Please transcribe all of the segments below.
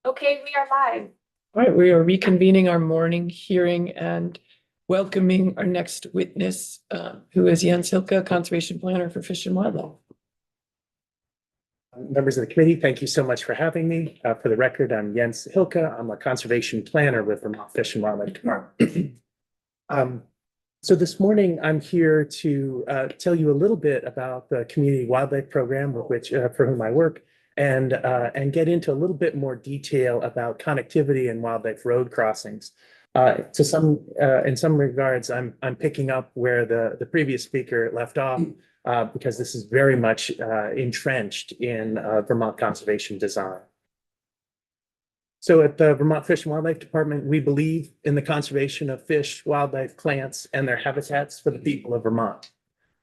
Okay, we are live. All right, we are reconvening our morning hearing and welcoming our next witness, who is Jens Hilke, Conservation Planner for Fish and Wildlife. Members of the committee, thank you so much for having me. For the record, I'm Jens Hilke. I'm a conservation planner with Vermont Fish and Wildlife Department. So this morning, I'm here to tell you a little bit about the community wildlife program with which for whom I work, and get into a little bit more detail about connectivity and wildlife road crossings. In some regards, I'm picking up where the previous speaker left off, because this is very much entrenched in Vermont conservation design. So at the Vermont Fish and Wildlife Department, we believe in the conservation of fish, wildlife, plants, and their habitats for the people of Vermont.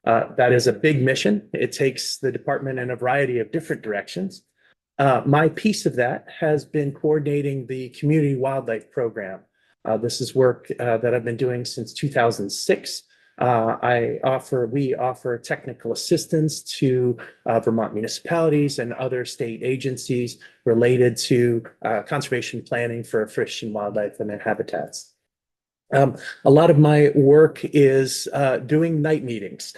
That is a big mission. It takes the department in a variety of different directions. My piece of that has been coordinating the community wildlife program. This is work that I've been doing since 2006. We offer technical assistance to Vermont municipalities and other state agencies related to conservation planning for fish and wildlife and their habitats. A lot of my work is doing night meetings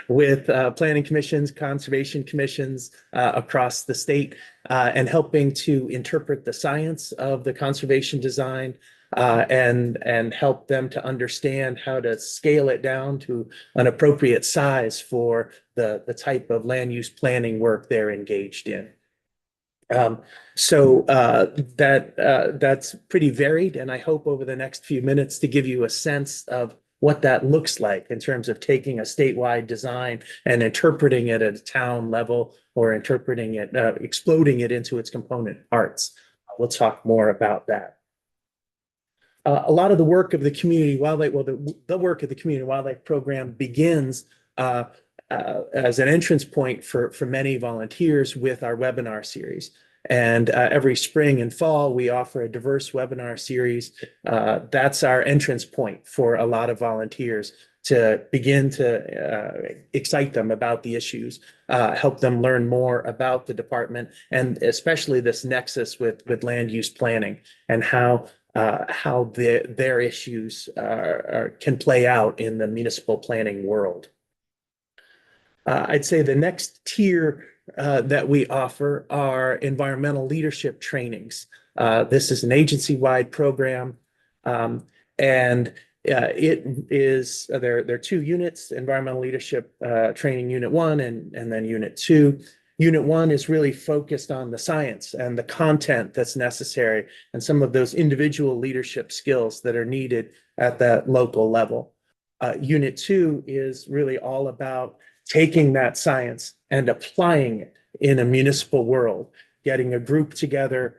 with planning commissions, conservation commissions across the state, and helping to interpret the science of the conservation design, and help them to understand how to scale it down to an appropriate size for the type of land use planning work they're engaged in. That's pretty varied, and I hope over the next few minutes to give you a sense of what that looks like in terms of taking a statewide design and interpreting it at a town level, or interpreting it, exploding it into its component parts. We'll talk more about that. A lot of the work of the community wildlife, the work of the community wildlife program begins as an entrance point for many volunteers with our webinar series. And every spring and fall, we offer a diverse webinar series. That's our entrance point for a lot of volunteers to begin to excite them about the issues, help them learn more about the department, and especially this nexus with land use planning and how their issues can play out in the municipal planning world. I'd say the next tier that we offer are environmental leadership trainings. This is an agency-wide program, and it is there are two units: environmental leadership training unit 1 and then unit 2. Unit 1 is really focused on the science and the content that's necessary and some of those individual leadership skills that are needed at that local level. Unit 2 is really all about taking that science and applying it in a municipal world, getting a group together,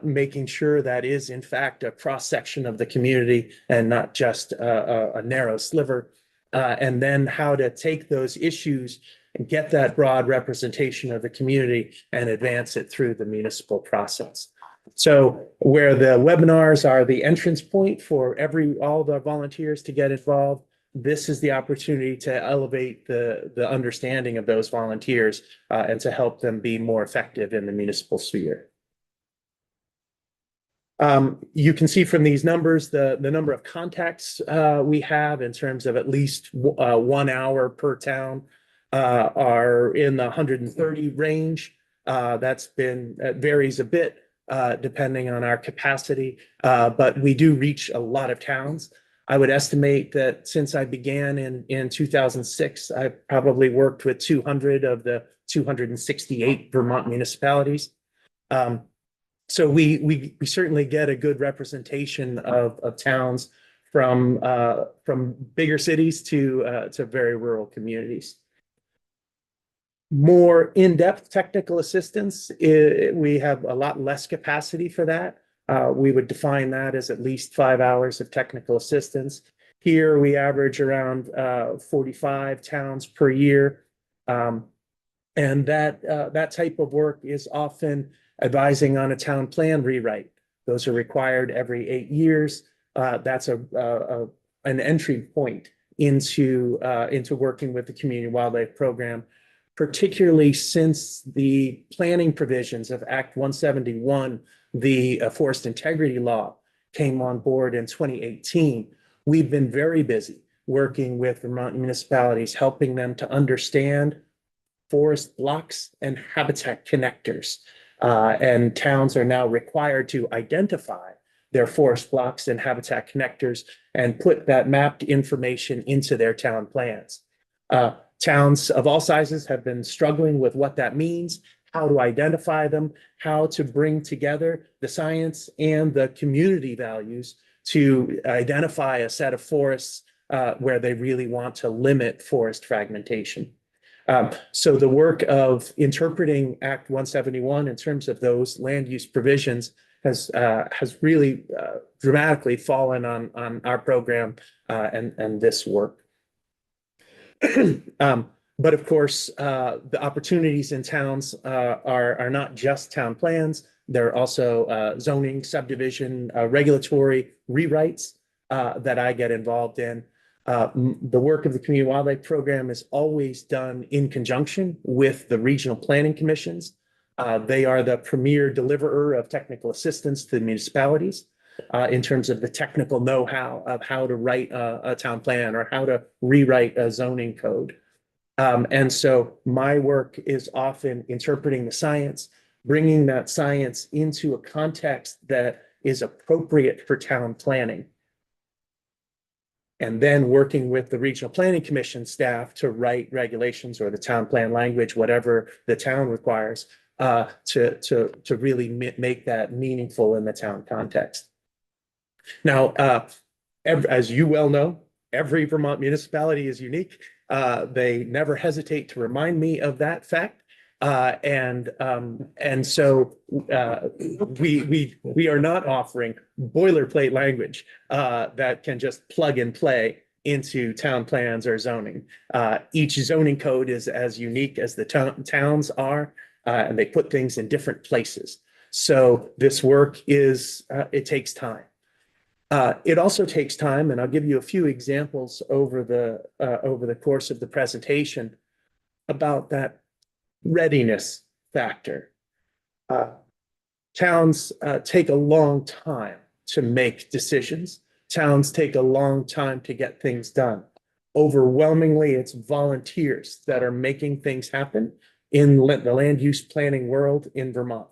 making sure that is in fact a cross-section of the community and not just a narrow sliver, and then how to take those issues and get that broad representation of the community and advance it through the municipal process. So where the webinars are the entrance point for all the volunteers to get involved, this is the opportunity to elevate the understanding of those volunteers and to help them be more effective in the municipal sphere. You can see from these numbers the number of contacts we have in terms of at least 1 hour per town are in the 130 range. That varies a bit depending on our capacity, but we do reach a lot of towns. I would estimate that since I began in 2006, I've probably worked with 200 of the 268 Vermont municipalities. So we certainly get a good representation of towns from bigger cities to very rural communities. More in-depth technical assistance, we have a lot less capacity for that. We would define that as at least 5 hours of technical assistance. Here we average around 45 towns per year. And that type of work is often advising on a town plan rewrite. Those are required every 8 years. That's an entry point into working with the community wildlife program. particularly since the planning provisions of Act 171, the Forest Integrity Law, came on board in 2018. We've been very busy working with Vermont municipalities, helping them to understand forest blocks and habitat connectors. And towns are now required to identify their forest blocks and habitat connectors and put that mapped information into their town plans. Towns of all sizes have been struggling with what that means, how to identify them, how to bring together the science and the community values to identify a set of forests where they really want to limit forest fragmentation. So the work of interpreting Act 171 in terms of those land use provisions has really dramatically fallen on our program and this work. But of course, the opportunities in towns are not just town plans. There are also zoning, subdivision, regulatory rewrites that I get involved in. The work of the Community Wildlife Program is always done in conjunction with the regional planning commissions. They are the premier deliverer of technical assistance to the municipalities in terms of the technical know-how of how to write a town plan or how to rewrite a zoning code. And so my work is often interpreting the science, bringing that science into a context that is appropriate for town planning, and then working with the regional planning commission staff to write regulations or the town plan language, whatever the town requires, to really make that meaningful in the town context. Now, as you well know, every Vermont municipality is unique. They never hesitate to remind me of that fact. And so we are not offering boilerplate language that can just plug and play into town plans or zoning. Each zoning code is as unique as the towns are, and they put things in different places. So this work it takes time. It also takes time, and I'll give you a few examples over the course of the presentation about that readiness factor. Towns take a long time to make decisions. Towns take a long time to get things done. Overwhelmingly, it's volunteers that are making things happen in the land use planning world in Vermont.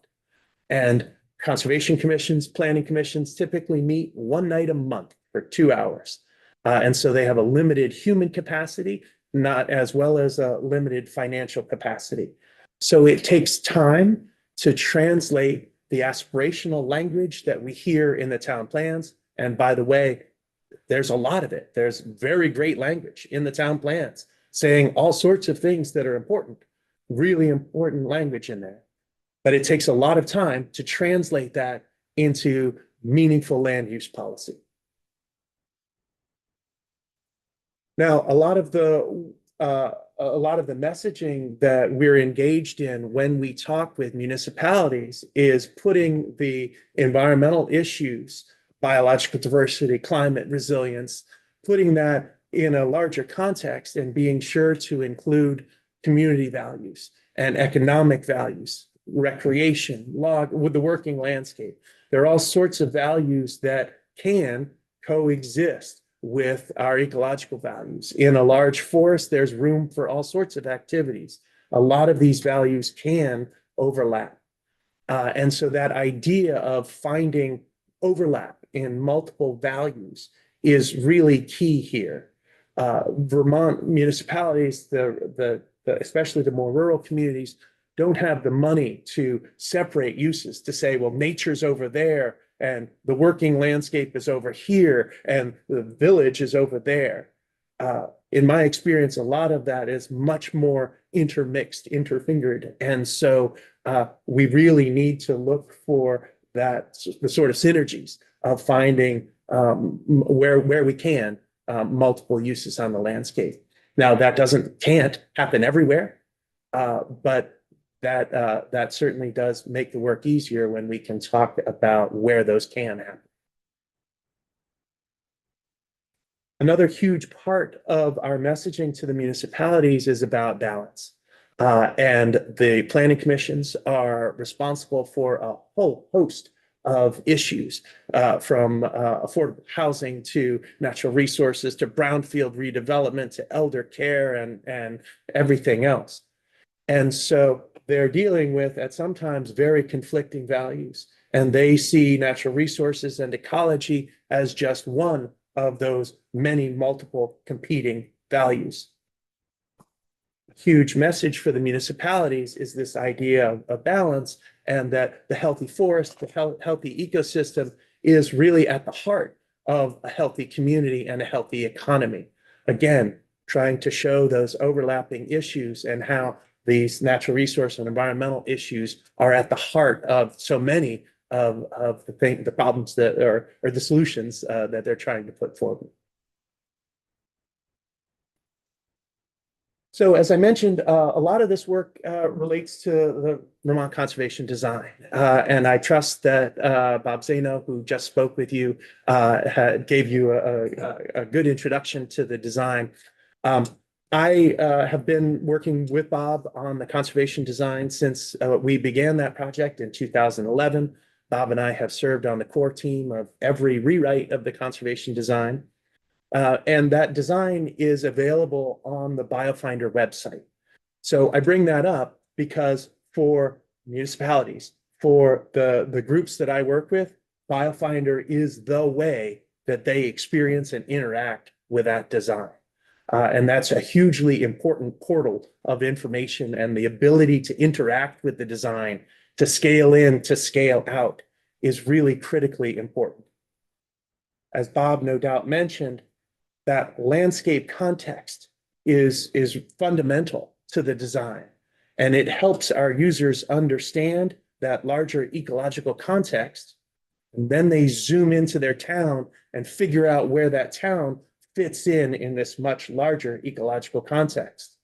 And conservation commissions, planning commissions typically meet one night a month for 2 hours. And so they have a limited human capacity, not as well as a limited financial capacity. So it takes time to translate the aspirational language that we hear in the town plans. And by the way, there's a lot of it. There's very great language in the town plans saying all sorts of things that are important, really important language in there. But it takes a lot of time to translate that into meaningful land use policy. Now, a lot of the messaging that we're engaged in when we talk with municipalities is putting the environmental issues, biological diversity, climate resilience, putting that in a larger context and being sure to include community values and economic values, recreation, with the working landscape. There are all sorts of values that can coexist with our ecological values. In a large forest, there's room for all sorts of activities. A lot of these values can overlap. And so that idea of finding overlap in multiple values is really key here. Vermont municipalities, especially the more rural communities, don't have the money to separate uses, to say, well, nature's over there and the working landscape is over here and the village is over there. In my experience, a lot of that is much more intermixed, interfingered. And so we really need to look for the sort of synergies of finding where we can multiple uses on the landscape. Now, that can't happen everywhere, but that certainly does make the work easier when we can talk about where those can happen. Another huge part of our messaging to the municipalities is about balance. And the planning commissions are responsible for a whole host of issues, from affordable housing to natural resources to brownfield redevelopment to elder care and everything else. And so they're dealing with at sometimes very conflicting values, and they see natural resources and ecology as just one of those many multiple competing values. Huge message for the municipalities is this idea of balance, and that the healthy forest, the healthy ecosystem is really at the heart of a healthy community and a healthy economy. Again, trying to show those overlapping issues and how these natural resource and environmental issues are at the heart of so many of the problems that or the solutions that they're trying to put forward. So as I mentioned, a lot of this work relates to the Vermont conservation design. And I trust that Bob Zeno, who just spoke with you, gave you a good introduction to the design. I have been working with Bob on the conservation design since we began that project in 2011. Bob and I have served on the core team of every rewrite of the conservation design. And that design is available on the BioFinder website. So I bring that up because for municipalities, for the groups that I work with, BioFinder is the way that they experience and interact with that design. And that's a hugely important portal of information, and the ability to interact with the design, to scale in, to scale out, is really critically important. As Bob no doubt mentioned, that landscape context is fundamental to the design, and it helps our users understand that larger ecological context, and then they zoom into their town and figure out where that town fits in this much larger ecological context.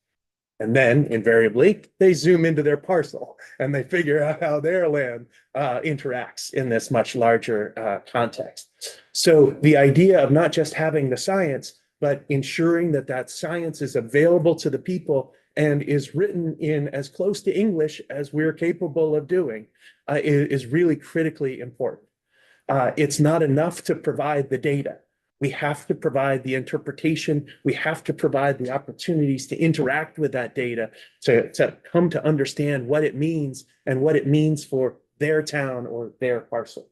And then invariably they zoom into their parcel and they figure out how their land interacts in this much larger context. So the idea of not just having the science, but ensuring that that science is available to the people and is written in as close to English as we're capable of doing is really critically important. It's not enough to provide the data. We have to provide the interpretation. We have to provide the opportunities to interact with that data, to come to understand what it means and what it means for their town or their parcel.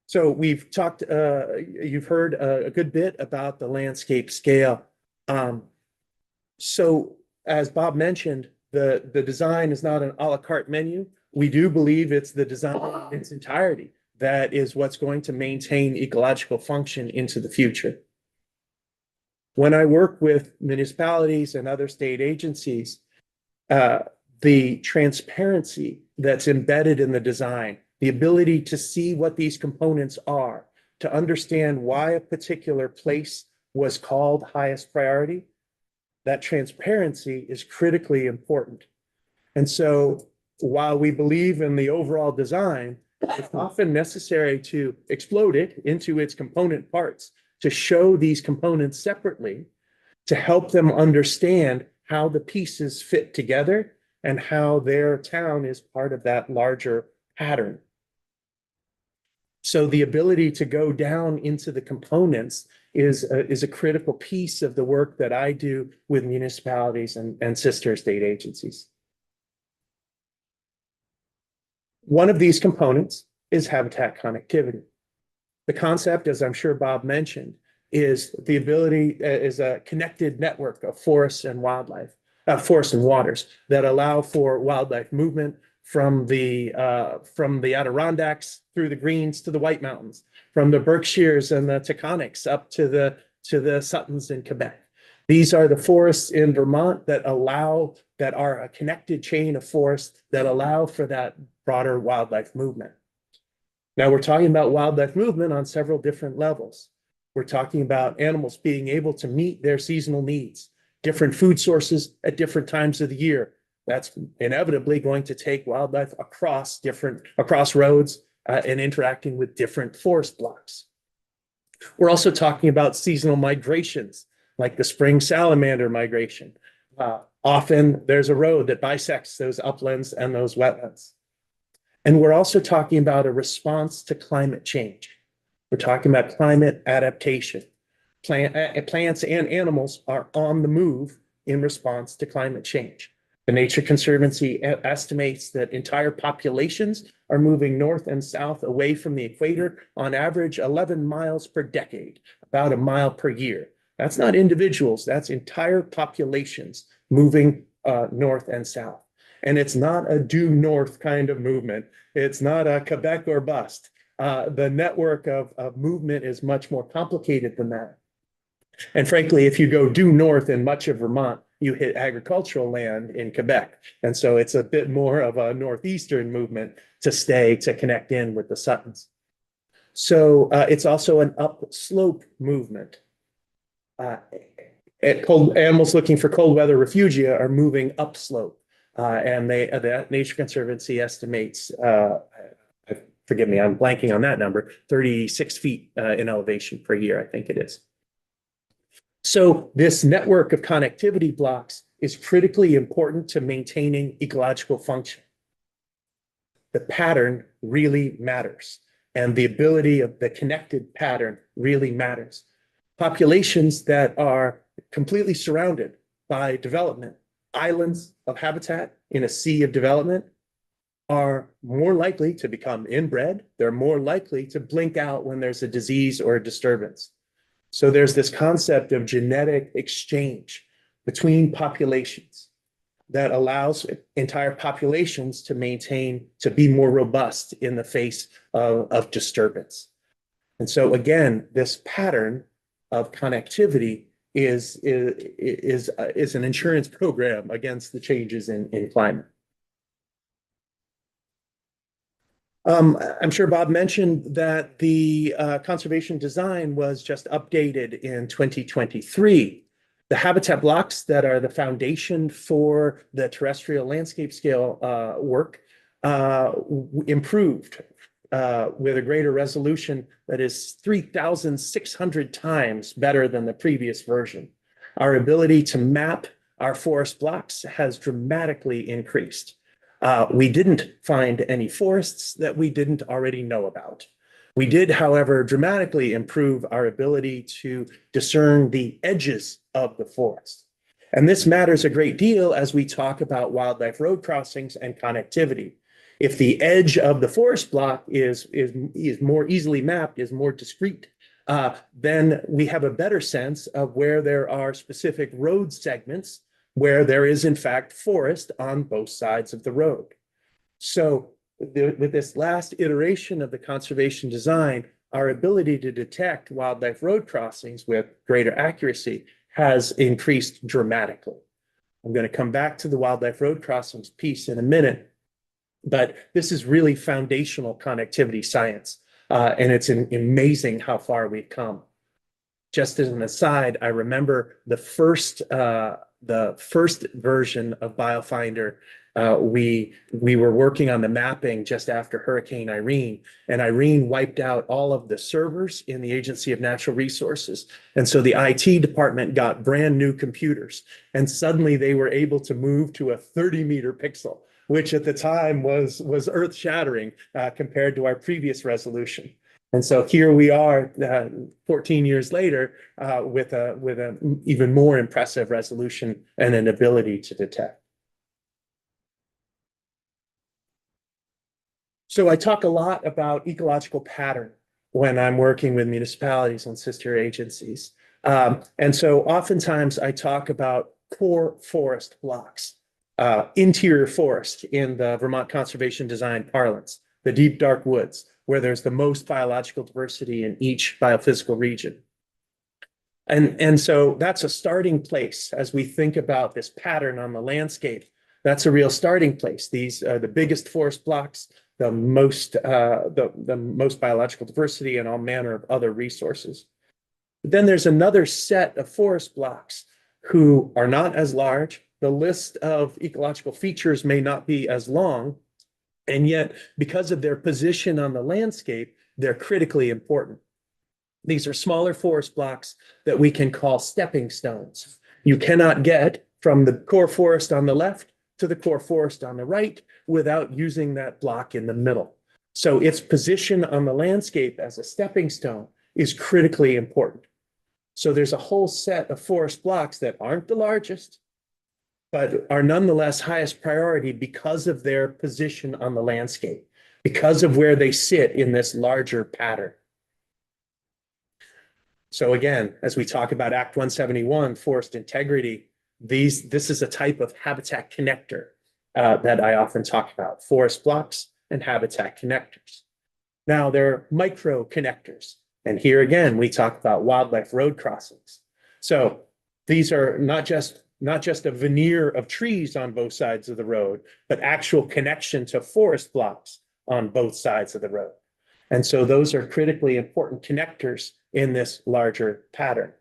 So we've talked, you've heard a good bit about the landscape scale. So as Bob mentioned, the design is not an a la carte menu. We do believe it's the design in its entirety that is what's going to maintain ecological function into the future. When I work with municipalities and other state agencies, the transparency that's embedded in the design, the ability to see what these components are, to understand why a particular place was called highest priority, that transparency is critically important. And so while we believe in the overall design, it's often necessary to explode it into its component parts, to show these components separately, to help them understand how the pieces fit together and how their town is part of that larger pattern. So the ability to go down into the components is a critical piece of the work that I do with municipalities and sister state agencies. One of these components is habitat connectivity. The concept, as I'm sure Bob mentioned, is the ability, is a connected network of forests and wildlife, forests and waters that allow for wildlife movement from the Adirondacks through the Greens to the White Mountains, from the Berkshires and the Taconics up to the Suttons in Quebec. These are the forests in Vermont that are a connected chain of forests that allow for that broader wildlife movement. Now we're talking about wildlife movement on several different levels. We're talking about animals being able to meet their seasonal needs, different food sources at different times of the year. That's inevitably going to take wildlife across roads and interacting with different forest blocks. We're also talking about seasonal migrations. like the spring salamander migration. Often there's a road that bisects those uplands and those wetlands. And we're also talking about a response to climate change. We're talking about climate adaptation. Plants and animals are on the move in response to climate change. The Nature Conservancy estimates that entire populations are moving north and south away from the equator on average 11 miles per decade, about a mile per year. That's not individuals, that's entire populations moving north and south. And it's not a due north kind of movement. It's not a Quebec or bust. The network of movement is much more complicated than that. And frankly, if you go due north in much of Vermont, you hit agricultural land in Quebec. And so it's a bit more of a northeastern movement to connect in with the Suttons. So it's also an upslope movement. Animals looking for cold weather refugia are moving upslope. And the Nature Conservancy estimates, forgive me, I'm blanking on that number, 36 feet in elevation per year, I think it is. So this network of connectivity blocks is critically important to maintaining ecological function. The pattern really matters, and the ability of the connected pattern really matters. Populations that are completely surrounded by development, islands of habitat in a sea of development, are more likely to become inbred. They're more likely to blink out when there's a disease or a disturbance. So there's this concept of genetic exchange between populations that allows entire populations to be more robust in the face of disturbance. And so again, this pattern of connectivity is an insurance program against the changes in climate. I'm sure Bob mentioned that the conservation design was just updated in 2023. The habitat blocks that are the foundation for the terrestrial landscape scale work improved with a greater resolution that is 3,600 times better than the previous version. Our ability to map our forest blocks has dramatically increased. We didn't find any forests that we didn't already know about. We did, however, dramatically improve our ability to discern the edges of the forest. And this matters a great deal as we talk about wildlife road crossings and connectivity. If the edge of the forest block is more easily mapped, is more discrete, then we have a better sense of where there are specific road segments where there is in fact forest on both sides of the road. So with this last iteration of the conservation design, our ability to detect wildlife road crossings with greater accuracy has increased dramatically. I'm going to come back to the wildlife road crossings piece in a minute, but this is really foundational connectivity science, and it's amazing how far we've come. Just as an aside, I remember the first version of BioFinder, we were working on the mapping just after Hurricane Irene, and Irene wiped out all of the servers in the Agency of Natural Resources. And so the IT department got brand new computers, and suddenly they were able to move to a 30-meter pixel, which at the time was earth-shattering compared to our previous resolution. And so here we are 14 years later with an even more impressive resolution and an ability to detect. So I talk a lot about ecological pattern when I'm working with municipalities and sister agencies. And so oftentimes I talk about core forest blocks, interior forest in the Vermont Conservation Design parlance, the deep dark woods, where there's the most biological diversity in each biophysical region. And so that's a starting place as we think about this pattern on the landscape. That's a real starting place. These are the biggest forest blocks, the most biological diversity, and all manner of other resources. But then there's another set of forest blocks who are not as large. The list of ecological features may not be as long, and yet, because of their position on the landscape, they're critically important. These are smaller forest blocks that we can call stepping stones. You cannot get from the core forest on the left to the core forest on the right without using that block in the middle. So its position on the landscape as a stepping stone is critically important. So there's a whole set of forest blocks that aren't the largest, but are nonetheless highest priority because of their position on the landscape, because of where they sit in this larger pattern. So again, as we talk about Act 171, forest integrity, this is a type of habitat connector that I often talk about, forest blocks and habitat connectors. Now there are micro connectors. And here again, we talk about wildlife road crossings. So these are not just a veneer of trees on both sides of the road, but actual connection to forest blocks on both sides of the road. And so those are critically important connectors in this larger pattern.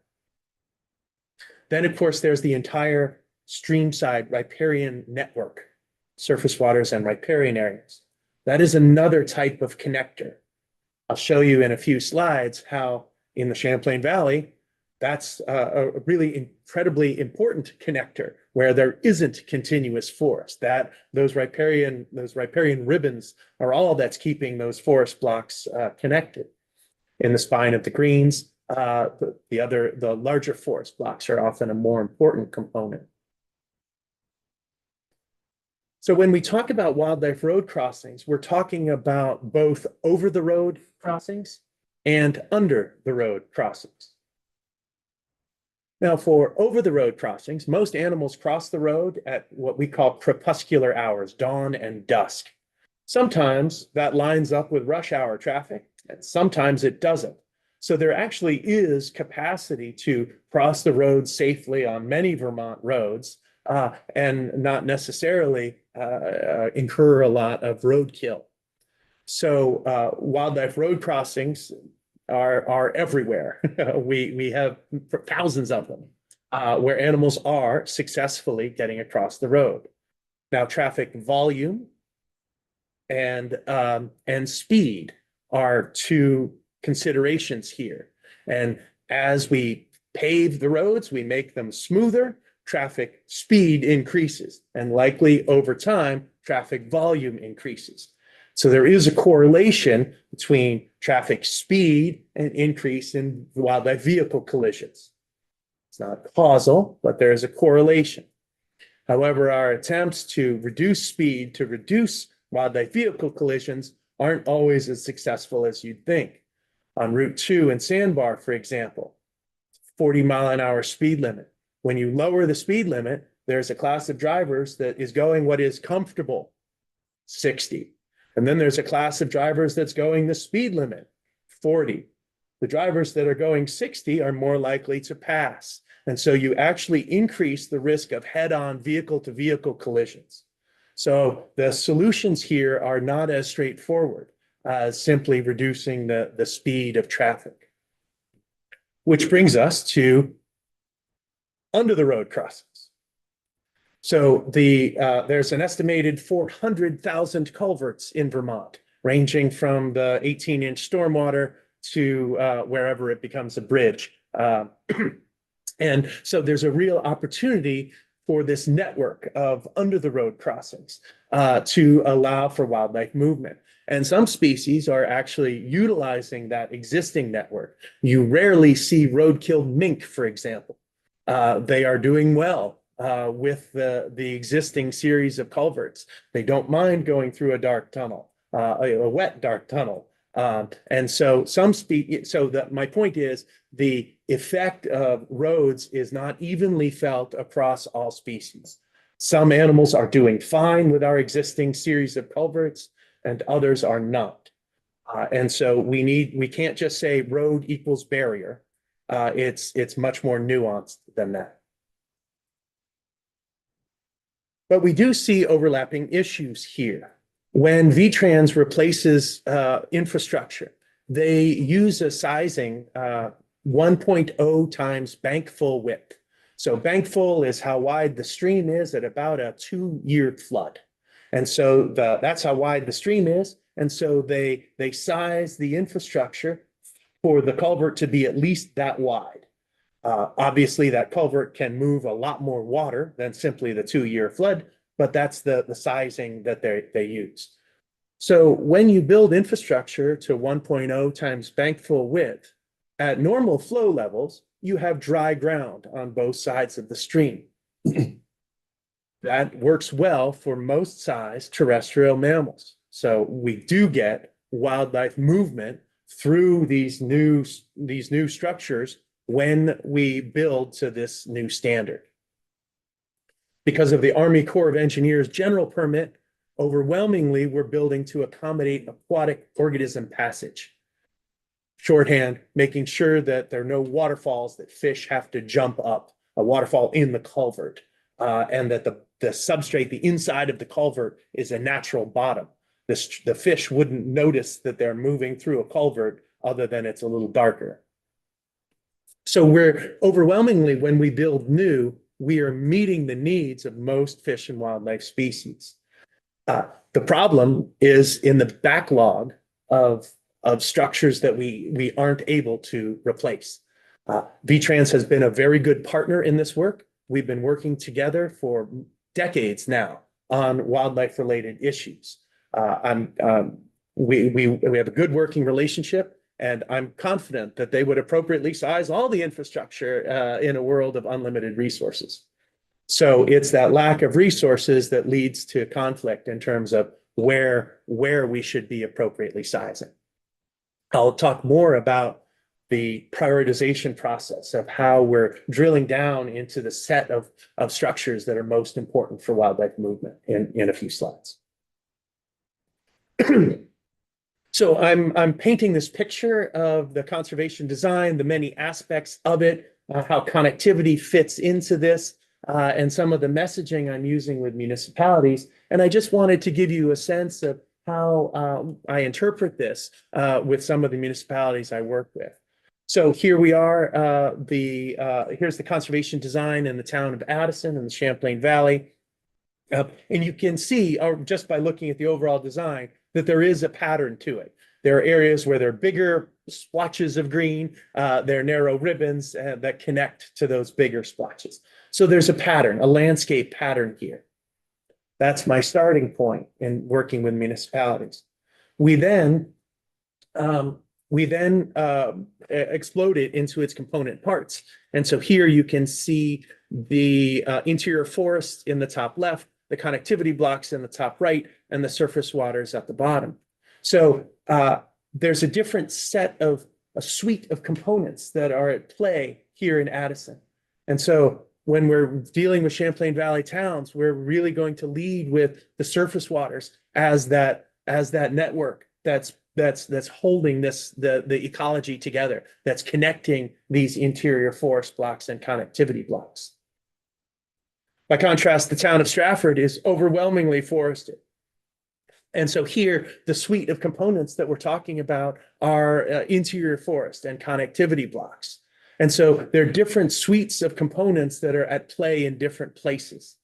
Then, of course, there's the entire streamside riparian network, surface waters and riparian areas. That is another type of connector. I'll show you in a few slides how in the Champlain Valley, that's a really incredibly important connector where there isn't continuous forest. Those riparian ribbons are all that's keeping those forest blocks connected. In the spine of the greens, the larger forest blocks are often a more important component. So when we talk about wildlife road crossings, we're talking about both over the road crossings and under the road crossings. Now, for over the road crossings, most animals cross the road at what we call crepuscular hours, dawn and dusk. Sometimes that lines up with rush hour traffic, and sometimes it doesn't. So there actually is capacity to cross the road safely on many Vermont roads and not necessarily incur a lot of roadkill. So wildlife road crossings are everywhere. We have thousands of them where animals are successfully getting across the road. Now, traffic volume and speed are two considerations here. And as we pave the roads, we make them smoother, traffic speed increases, and likely over time, traffic volume increases. So there is a correlation between traffic speed and increase in wildlife vehicle collisions. It's not causal, but there is a correlation. However, our attempts to reduce speed, to reduce wildlife vehicle collisions, aren't always as successful as you'd think. On Route 2 in Sandbar, for example, 40-mile-an-hour speed limit. When you lower the speed limit, there's a class of drivers that is going what is comfortable, 60. And then there's a class of drivers that's going the speed limit, 40. The drivers that are going 60 are more likely to pass. And so you actually increase the risk of head-on vehicle-to-vehicle collisions. So the solutions here are not as straightforward as simply reducing the speed of traffic. Which brings us to under the road crossings. So there's an estimated 400,000 culverts in Vermont, ranging from the 18-inch stormwater to wherever it becomes a bridge. And so there's a real opportunity for this network of under the road crossings to allow for wildlife movement. And some species are actually utilizing that existing network. You rarely see roadkill mink, for example. They are doing well with the existing series of culverts. They don't mind going through a dark tunnel, a wet dark tunnel. And so my point is the effect of roads is not evenly felt across all species. Some animals are doing fine with our existing series of culverts and others are not. And so we can't just say road equals barrier. It's much more nuanced than that. But we do see overlapping issues here. When VTrans replaces infrastructure, they use a sizing 1.0 times bank full width. So bank full is how wide the stream is at about a 2-year flood. And so that's how wide the stream is. And so they size the infrastructure for the culvert to be at least that wide. Obviously, that culvert can move a lot more water than simply the 2-year flood, but that's the sizing that they use. So when you build infrastructure to 1.0 times bank full width, at normal flow levels, you have dry ground on both sides of the stream. That works well for most size terrestrial mammals. So we do get wildlife movement through these new structures when we build to this new standard. Because of the Army Corps of Engineers general permit, overwhelmingly we're building to accommodate aquatic organism passage. Shorthand, making sure that there are no waterfalls that fish have to jump up, a waterfall in the culvert, and that the substrate, the inside of the culvert, is a natural bottom. The fish wouldn't notice that they're moving through a culvert other than it's a little darker. So we're overwhelmingly, when we build new, we are meeting the needs of most fish and wildlife species. The problem is in the backlog of structures that we aren't able to replace. VTrans has been a very good partner in this work. We've been working together for decades now on wildlife-related issues. We have a good working relationship, and I'm confident that they would appropriately size all the infrastructure in a world of unlimited resources. So it's that lack of resources that leads to conflict in terms of where we should be appropriately sizing. I'll talk more about the prioritization process of how we're drilling down into the set of structures that are most important for wildlife movement in a few slides. So I'm painting this picture of the conservation design, the many aspects of it, how connectivity fits into this, and some of the messaging I'm using with municipalities. And I just wanted to give you a sense of how I interpret this with some of the municipalities I work with. So here we are, here's the conservation design in the town of Addison in the Champlain Valley. And you can see, just by looking at the overall design, that there is a pattern to it. There are areas where there are bigger splotches of green, there are narrow ribbons that connect to those bigger splotches. So there's a pattern, a landscape pattern here. That's my starting point in working with municipalities. We then explode it into its component parts. And so here you can see the interior forest in the top left, the connectivity blocks in the top right, and the surface waters at the bottom. So there's a different a suite of components that are at play here in Addison. And so when we're dealing with Champlain Valley towns, we're really going to lead with the surface waters as that network that's holding the ecology together, that's connecting these interior forest blocks and connectivity blocks. By contrast, the town of Stratford is overwhelmingly forested. And so here, the suite of components that we're talking about are interior forest and connectivity blocks. And so there are different suites of components that are at play in different places.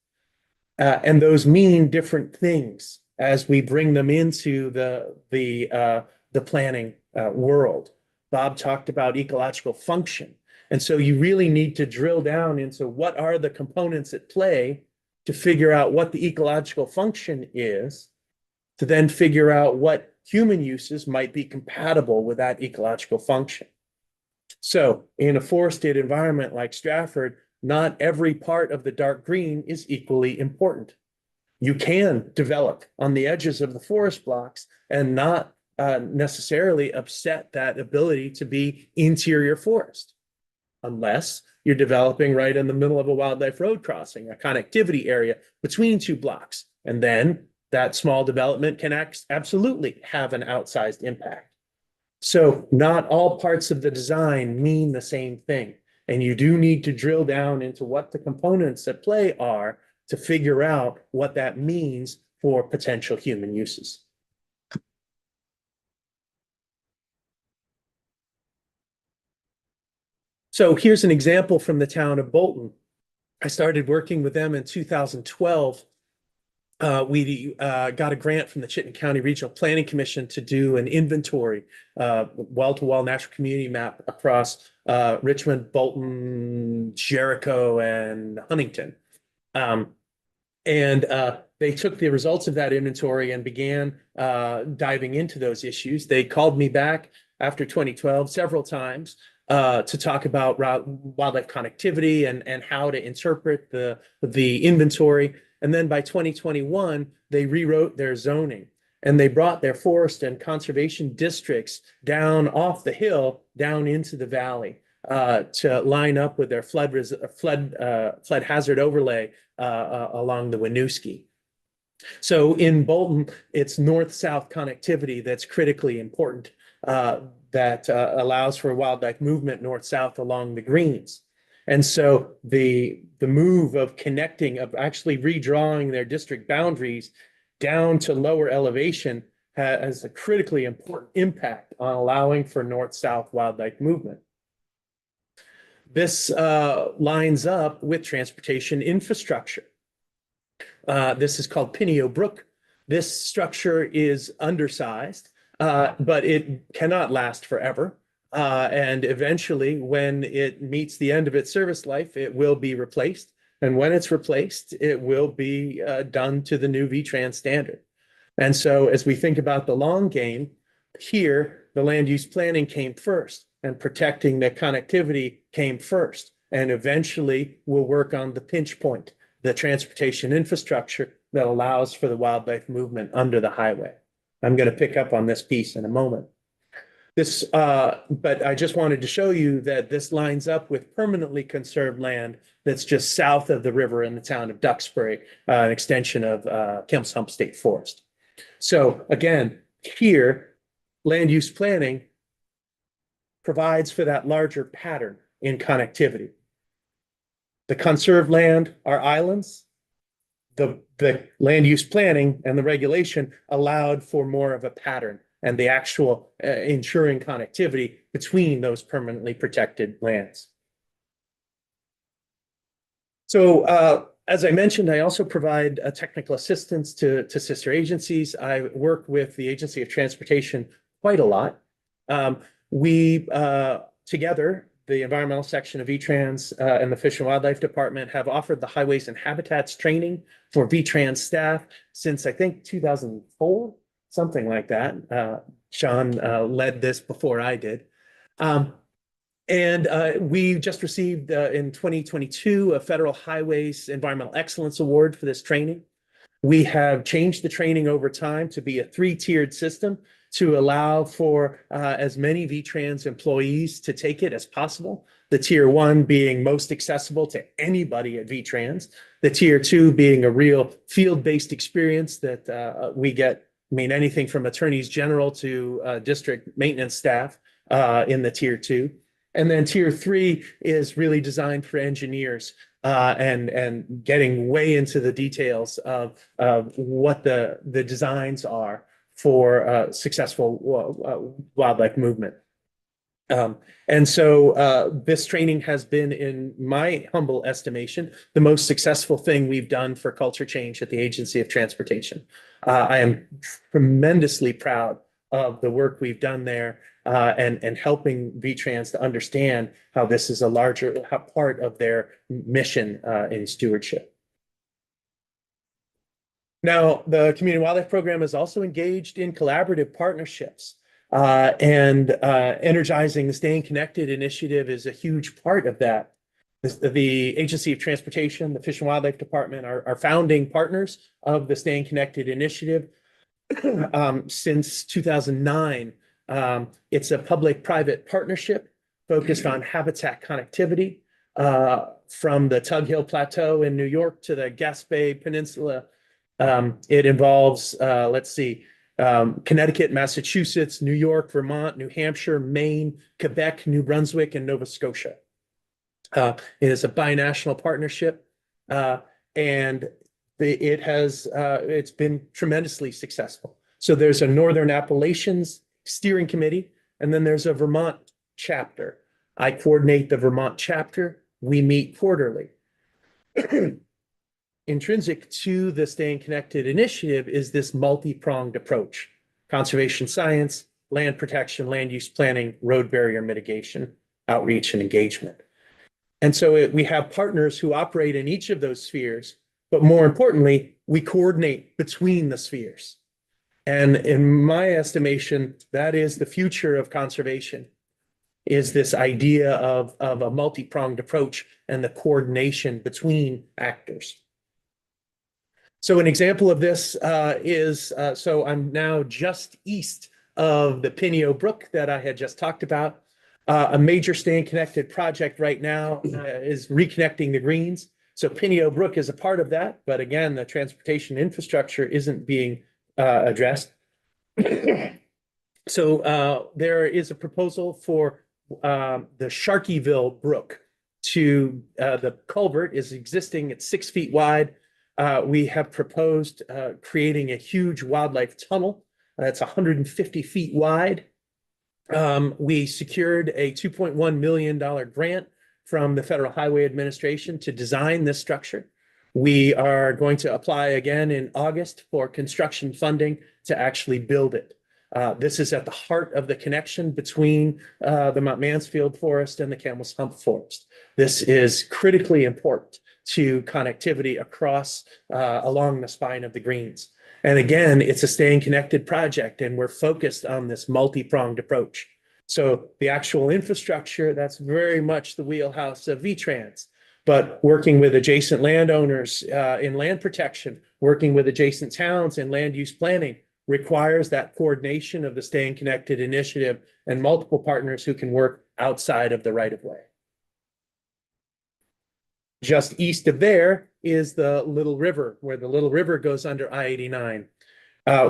And those mean different things as we bring them into the planning world. Bob talked about ecological function. And so you really need to drill down into what are the components at play to figure out what the ecological function is, to then figure out what human uses might be compatible with that ecological function. So in a forested environment like Stratford, not every part of the dark green is equally important. You can develop on the edges of the forest blocks and not necessarily upset that ability to be interior forest, unless you're developing right in the middle of a wildlife road crossing, a connectivity area between two blocks. And then that small development can absolutely have an outsized impact. So not all parts of the design mean the same thing. And you do need to drill down into what the components at play are to figure out what that means for potential human uses. So here's an example from the town of Bolton. I started working with them in 2012. we got a grant from the Chittenden County Regional Planning Commission to do an inventory, wall-to-wall natural community map across Richmond, Bolton, Jericho, and Huntington. And they took the results of that inventory and began diving into those issues. They called me back after 2012 several times to talk about wildlife connectivity and how to interpret the inventory. And then by 2021, they rewrote their zoning and they brought their forest and conservation districts down off the hill, down into the valley to line up with their flood hazard overlay along the Winooski. So in Bolton, it's north-south connectivity that's critically important that allows for wildlife movement north-south along the greens. And so the move of connecting, of actually redrawing their district boundaries down to lower elevation has a critically important impact on allowing for north-south wildlife movement. This lines up with transportation infrastructure. This is called Pineo Brook. This structure is undersized, but it cannot last forever. And eventually, when it meets the end of its service life, it will be replaced. And when it's replaced, it will be done to the new VTrans standard. And so as we think about the long game, here, the land use planning came first and protecting the connectivity came first. And eventually we'll work on the pinch point, the transportation infrastructure that allows for the wildlife movement under the highway. I'm going to pick up on this piece in a moment. But I just wanted to show you that this lines up with permanently conserved land that's just south of the river in the town of Duxbury, an extension of Kemp's Hump State Forest. So again, here, land use planning provides for that larger pattern in connectivity. The conserved land are islands. The land use planning and the regulation allowed for more of a pattern and the actual ensuring connectivity between those permanently protected lands. So as I mentioned, I also provide technical assistance to sister agencies. I work with the Agency of Transportation quite a lot. We together, the environmental section of VTrans and the Fish and Wildlife Department have offered the Highways and Habitats training for VTrans staff since I think 2004. Something like that. Sean led this before I did. We just received in 2022 a Federal Highways Environmental Excellence Award for this training. We have changed the training over time to be a 3-tiered system to allow for as many VTrans employees to take it as possible. The tier 1 being most accessible to anybody at VTrans. The tier 2 being a real field-based experience that we get. I mean, anything from attorneys general to district maintenance staff in the tier 2. And then tier 3 is really designed for engineers and getting way into the details of what the designs are for successful wildlife movement. And so this training has been, in my humble estimation, the most successful thing we've done for culture change at the Agency of Transportation. I am tremendously proud of the work we've done there and helping VTrans to understand how this is a larger part of their mission in stewardship. Now, the Community Wildlife Program is also engaged in collaborative partnerships. Energizing the Staying Connected initiative is a huge part of that. The Agency of Transportation, the Fish and Wildlife Department are founding partners of the Staying Connected initiative. Since 2009, it's a public-private partnership focused on habitat connectivity from the Tug Hill Plateau in New York to the Gaspé Peninsula. It involves, Connecticut, Massachusetts, New York, Vermont, New Hampshire, Maine, Quebec, New Brunswick, and Nova Scotia. It is a binational partnership, and it's been tremendously successful. So there's a Northern Appalachians Steering Committee, and then there's a Vermont chapter. I coordinate the Vermont chapter. We meet quarterly. intrinsic to the Staying Connected initiative is this multi-pronged approach: conservation science, land protection, land use planning, road barrier mitigation, outreach, and engagement. And so we have partners who operate in each of those spheres, but more importantly, we coordinate between the spheres. And in my estimation, that is the future of conservation, is this idea of a multi-pronged approach and the coordination between actors. So an example of this so I'm now just east of the Pineo Brook that I had just talked about. A major Staying Connected project right now is reconnecting the greens. So Pineo Brook is a part of that, but again, the transportation infrastructure isn't being addressed. So there is a proposal for the Sharkyville Brook to the culvert is existing at 6 feet wide. We have proposed creating a huge wildlife tunnel that's 150 feet wide. We secured a $2.1 million grant from the Federal Highway Administration to design this structure. We are going to apply again in August for construction funding to actually build it. This is at the heart of the connection between the Mount Mansfield Forest and the Camel's Hump Forest. This is critically important to connectivity across along the spine of the greens. And again, it's a Staying Connected project, and we're focused on this multi-pronged approach. So the actual infrastructure, that's very much the wheelhouse of VTrans, but working with adjacent landowners in land protection, working with adjacent towns in land use planning, requires that coordination of the Staying Connected initiative and multiple partners who can work outside of the right-of-way. Just east of there is the Little River, where the Little River goes under I-89.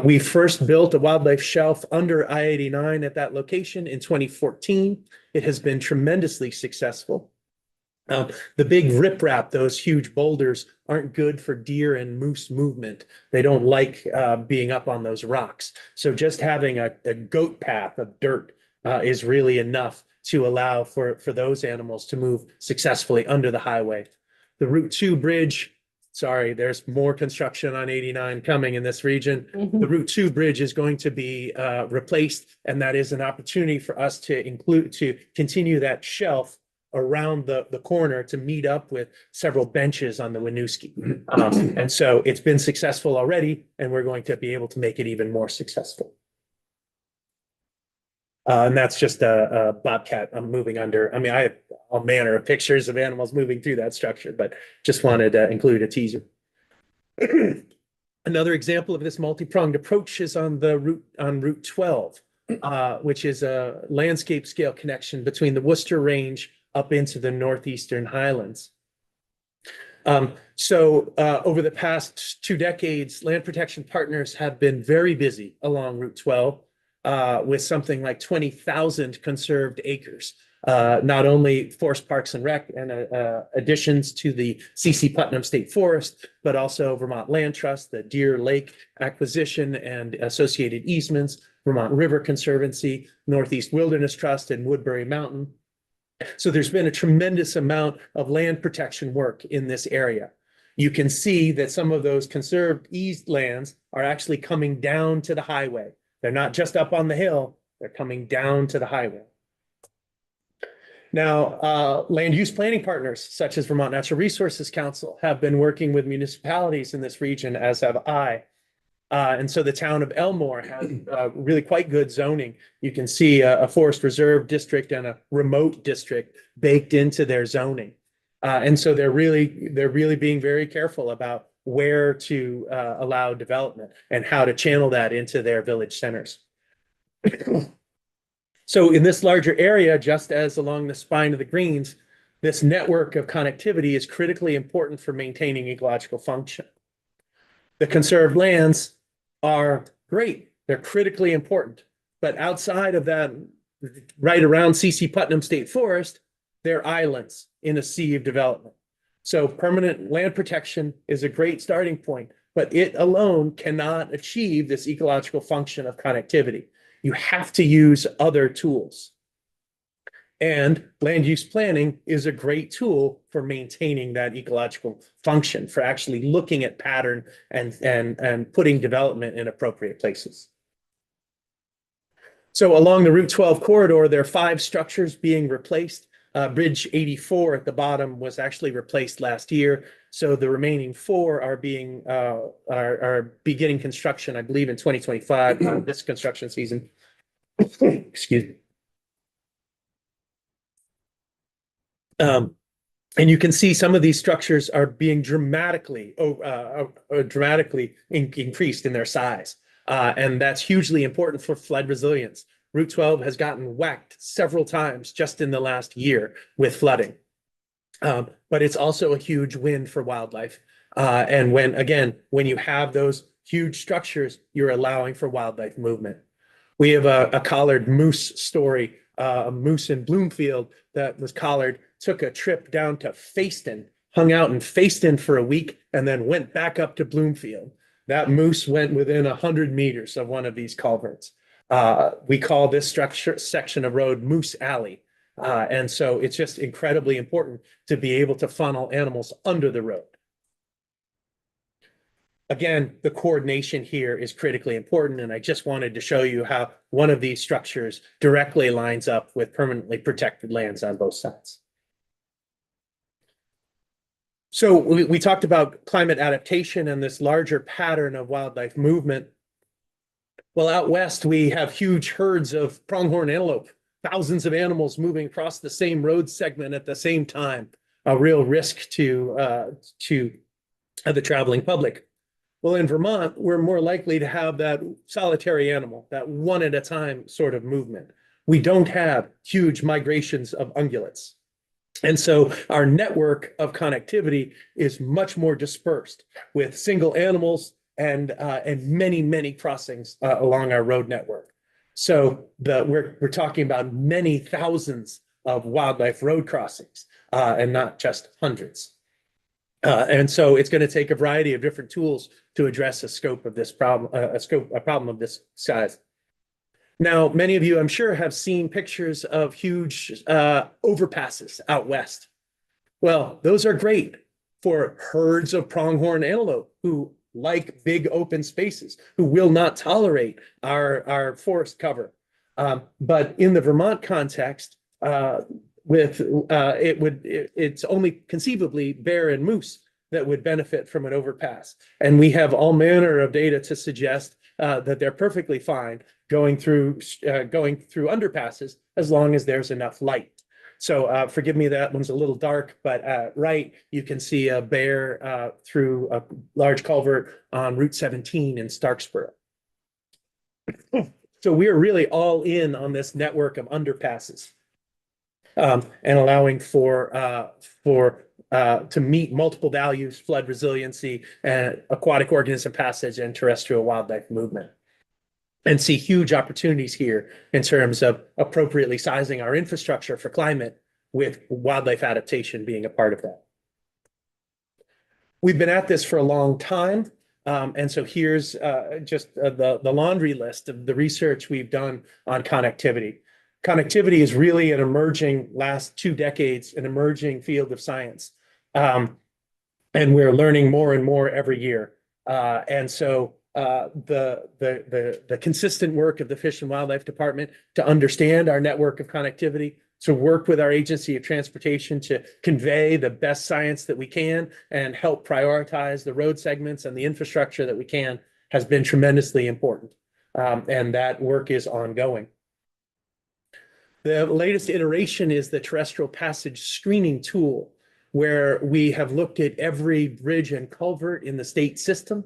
We first built a wildlife shelf under I-89 at that location in 2014. It has been tremendously successful. The big riprap, those huge boulders, aren't good for deer and moose movement. They don't like being up on those rocks. So just having a goat path of dirt is really enough to allow for those animals to move successfully under the highway. The Route 2 bridge, sorry, there's more construction on 89 coming in this region. The Route 2 bridge is going to be replaced, and that is an opportunity for us to continue that shelf around the corner to meet up with several benches on the Winooski. And so it's been successful already, and we're going to be able to make it even more successful. And that's just a bobcat I'm moving under. I mean, I have all manner of pictures of animals moving through that structure, but just wanted to include a teaser. Another example of this multi-pronged approach is on Route 12, which is a landscape scale connection between the Worcester Range up into the northeastern highlands. So over the past 2 decades, land protection partners have been very busy along Route 12 with something like 20,000 conserved acres. Not only Forest Parks and Rec and additions to the C.C. Putnam State Forest, but also Vermont Land Trust, the Deer Lake acquisition and associated easements, Vermont River Conservancy, Northeast Wilderness Trust, and Woodbury Mountain. So there's been a tremendous amount of land protection work in this area. You can see that some of those conserved eased lands are actually coming down to the highway. They're not just up on the hill, they're coming down to the highway. Now, land use planning partners such as Vermont Natural Resources Council have been working with municipalities in this region, as have I. And so the town of Elmore has really quite good zoning. You can see a forest reserve district and a remote district baked into their zoning. And so they're really being very careful about where to allow development and how to channel that into their village centers. So in this larger area, just as along the spine of the greens, this network of connectivity is critically important for maintaining ecological function. The conserved lands are great. They're critically important. But outside of that, right around C.C. Putnam State Forest, they're islands in a sea of development. So permanent land protection is a great starting point, but it alone cannot achieve this ecological function of connectivity. You have to use other tools. And land use planning is a great tool for maintaining that ecological function, for actually looking at pattern and putting development in appropriate places. So along the Route 12 corridor, there are 5 structures being replaced. Bridge 84 at the bottom was actually replaced last year. So the remaining 4 are beginning construction, I believe, in 2025, this construction season. Excuse me. And you can see some of these structures are being dramatically increased in their size. And that's hugely important for flood resilience. Route 12 has gotten whacked several times just in the last year with flooding. But it's also a huge win for wildlife. And when you have those huge structures, you're allowing for wildlife movement. We have a collared moose story, a moose in Bloomfield that was collared, took a trip down to Fayston, hung out in Fayston for a week, and then went back up to Bloomfield. That moose went within 100 meters of one of these culverts. We call this section of road Moose Alley. And so it's just incredibly important to be able to funnel animals under the road. Again, the coordination here is critically important, and I just wanted to show you how one of these structures directly lines up with permanently protected lands on both sides. So we talked about climate adaptation and this larger pattern of wildlife movement. Well, out west, we have huge herds of pronghorn antelope, thousands of animals moving across the same road segment at the same time, a real risk to the traveling public. Well, in Vermont, we're more likely to have that solitary animal, that one at a time sort of movement. We don't have huge migrations of ungulates. And so our network of connectivity is much more dispersed with single animals and many, many crossings along our road network. So we're talking about many thousands of wildlife road crossings and not just hundreds. And so it's going to take a variety of different tools to address a scope of this problem, a problem of this size. Now, many of you, I'm sure, have seen pictures of huge overpasses out west. Well, those are great for herds of pronghorn antelope who like big open spaces, who will not tolerate our forest cover. But in the Vermont context, it's only conceivably bear and moose that would benefit from an overpass. And we have all manner of data to suggest that they're perfectly fine going through underpasses as long as there's enough light. So forgive me, that one's a little dark, but right, you can see a bear through a large culvert on Route 17 in Starksboro. So we are really all in on this network of underpasses. And allowing to meet multiple values: flood resiliency, and aquatic organism passage, and terrestrial wildlife movement. And see huge opportunities here in terms of appropriately sizing our infrastructure for climate, with wildlife adaptation being a part of that. We've been at this for a long time. And so here's just the laundry list of the research we've done on connectivity. Connectivity is really an emerging, last 2 decades, an emerging field of science. And we're learning more and more every year. And so the consistent work of the Fish and Wildlife Department to understand our network of connectivity, to work with our agency of transportation to convey the best science that we can and help prioritize the road segments and the infrastructure that we can, has been tremendously important. And that work is ongoing. The latest iteration is the terrestrial passage screening tool, where we have looked at every bridge and culvert in the state system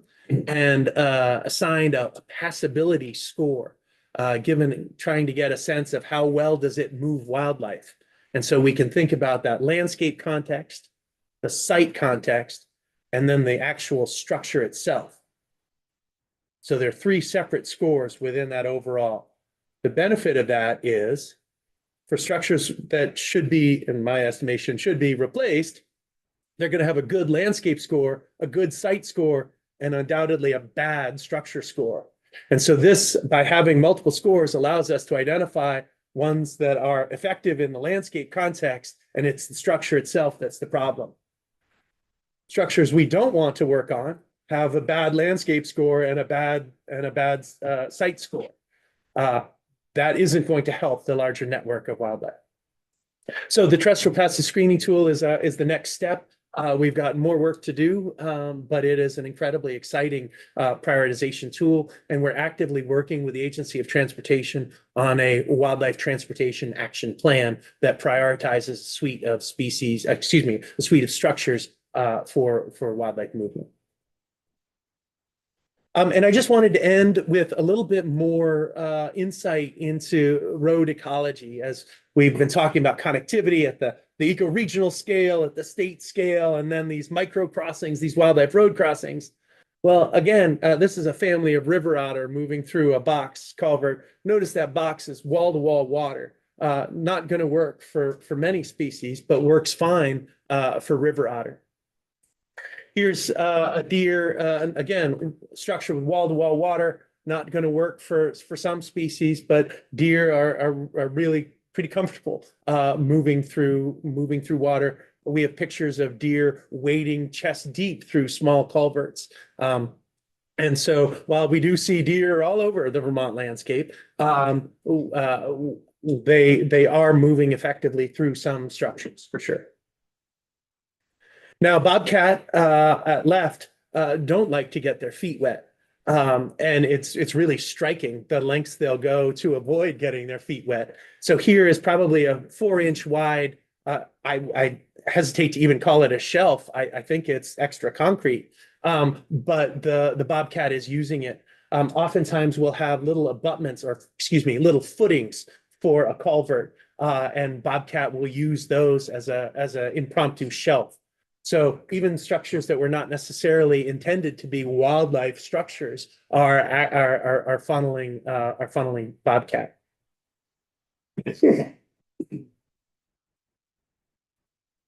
and assigned a passability score, trying to get a sense of how well does it move wildlife. And so we can think about that landscape context, the site context, and then the actual structure itself. So there are 3 separate scores within that overall. The benefit of that is, for structures that should be, in my estimation, should be replaced, they're going to have a good landscape score, a good site score, and undoubtedly a bad structure score. And so this, by having multiple scores, allows us to identify ones that are effective in the landscape context, and it's the structure itself that's the problem. Structures we don't want to work on have a bad landscape score and a bad site score. That isn't going to help the larger network of wildlife. So the terrestrial passive screening tool is the next step. We've got more work to do, but it is an incredibly exciting prioritization tool, and we're actively working with the Agency of Transportation on a wildlife transportation action plan that prioritizes a suite of species, a suite of structures for wildlife movement. And I just wanted to end with a little bit more insight into road ecology, as we've been talking about connectivity at the eco-regional scale, at the state scale, and then these micro crossings, these wildlife road crossings. Well, again, this is a family of river otter moving through a box culvert. Notice that box is wall-to-wall water. Not going to work for many species, but works fine for river otter. Here's a deer, again, structure with wall-to-wall water, not going to work for some species, but deer are really pretty comfortable moving through water. We have pictures of deer wading chest deep through small culverts. And so while we do see deer all over the Vermont landscape, they are moving effectively through some structures for sure. Now, bobcat at left don't like to get their feet wet. And it's really striking the lengths they'll go to avoid getting their feet wet. So here is probably a 4-inch wide, I hesitate to even call it a shelf. I think it's extra concrete, but the bobcat is using it. Oftentimes we'll have little abutments, or little footings for a culvert, and bobcat will use those as a impromptu shelf. So even structures that were not necessarily intended to be wildlife structures are funneling bobcat.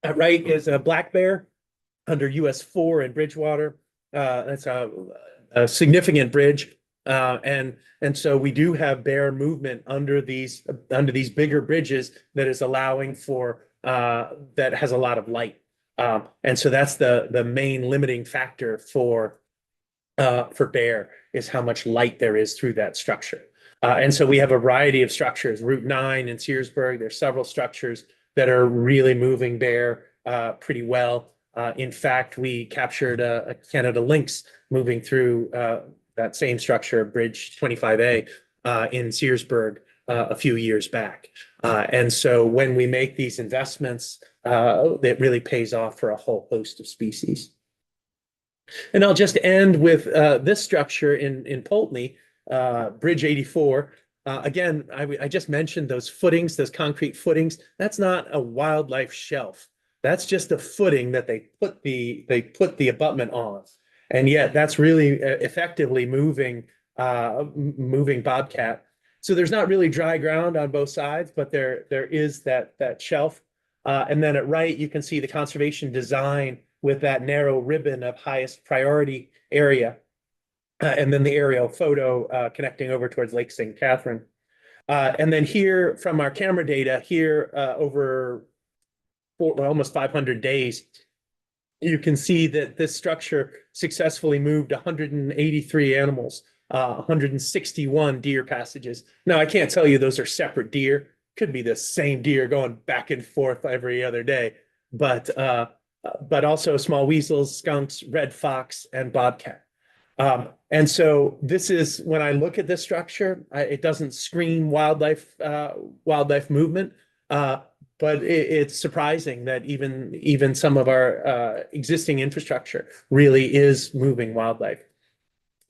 At right is a black bear under US 4 in Bridgewater. That's a significant bridge, and so we do have bear movement under these bigger bridges that is allowing for that has a lot of light. And so that's the main limiting factor for bear, is how much light there is through that structure. And so we have a variety of structures. Route 9 in Searsburg, there's several structures that are really moving bear pretty well. In fact, we captured a Canada lynx moving through that same structure, Bridge 25A, in Searsburg a few years back. And so when we make these investments, it really pays off for a whole host of species. And I'll just end with this structure in Poultney, Bridge 84. Again, I just mentioned those footings, those concrete footings. That's not a wildlife shelf. That's just a footing that they put the abutment on. And yet that's really effectively moving bobcat. So there's not really dry ground on both sides, but there is that shelf. And then at right, you can see the conservation design with that narrow ribbon of highest priority area. And then the aerial photo connecting over towards Lake St. Catherine. And then here from our camera data here over almost 500 days, you can see that this structure successfully moved 183 animals, 161 deer passages. Now, I can't tell you those are separate deer. Could be the same deer going back and forth every other day, but also small weasels, skunks, red fox, and bobcat. And so this is, when I look at this structure, it doesn't scream wildlife movement, but it's surprising that even some of our existing infrastructure really is moving wildlife.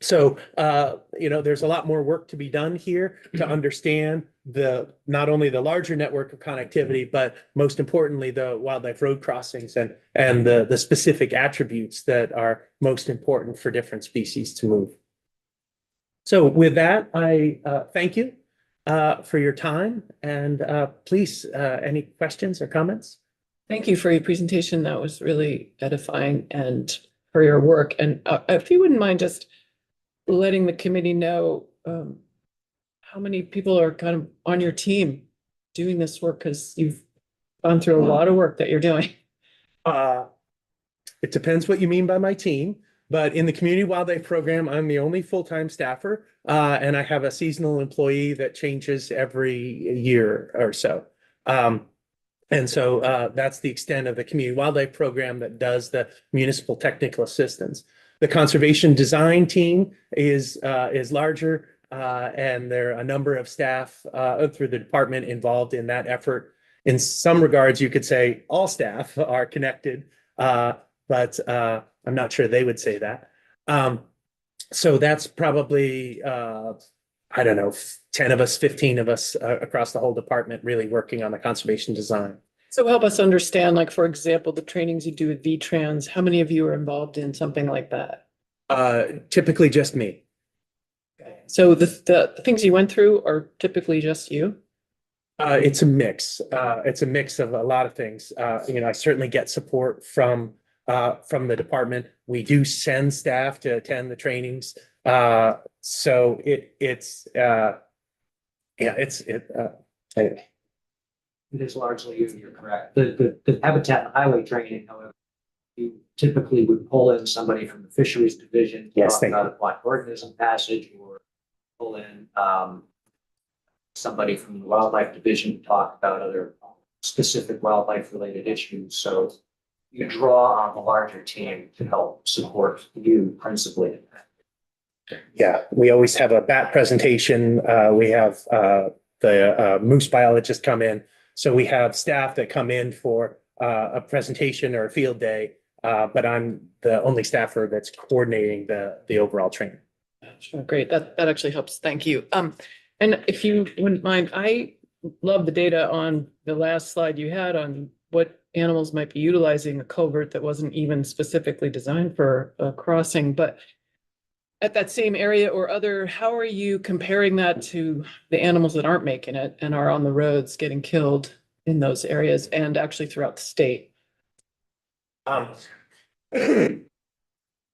So, there's a lot more work to be done here to understand not only the larger network of connectivity, but most importantly, the wildlife road crossings and the specific attributes that are most important for different species to move. So with that, I thank you for your time, and please, any questions or comments? Thank you for your presentation. That was really edifying, and for your work. And if you wouldn't mind just letting the committee know how many people are kind of on your team doing this work? Because you've gone through a lot of work that you're doing. Uh, it depends what you mean by my team, but in the community wildlife program, I'm the only full-time staffer, and I have a seasonal employee that changes every year or so. And so that's the extent of the community wildlife program that does the municipal technical assistance. The conservation design team is larger, and there are a number of staff through the department involved in that effort. In some regards, you could say all staff are connected, but I'm not sure they would say that. So that's probably I don't know, 10 of us, 15 of us across the whole department really working on the conservation design. So help us understand, like, for example, the trainings you do with V-Trans, how many of you are involved in something like that? Typically just me. So the things you went through are typically just you? It's a mix. It's a mix of a lot of things. I certainly get support from the department. We do send staff to attend the trainings. So it's anyway. It is largely you, you're correct. The habitat and highway training, however, you typically would pull in somebody from the fisheries division to Yes, talk thank about aquatic organism passage, or pull in somebody from the wildlife division to talk about other specific wildlife related issues. So you draw on the larger team to help support you principally. Yeah, we always have a bat presentation. We have the moose biologist come in. So we have staff that come in for a presentation or a field day, but I'm the only staffer that's coordinating the overall training. Sure, great. That actually helps. Thank you. And if you wouldn't mind, I love the data on the last slide you had on what animals might be utilizing a culvert that wasn't even specifically designed for a crossing, but at that same area or other, how are you comparing that to the animals that aren't making it and are on the roads getting killed in those areas and actually throughout the state?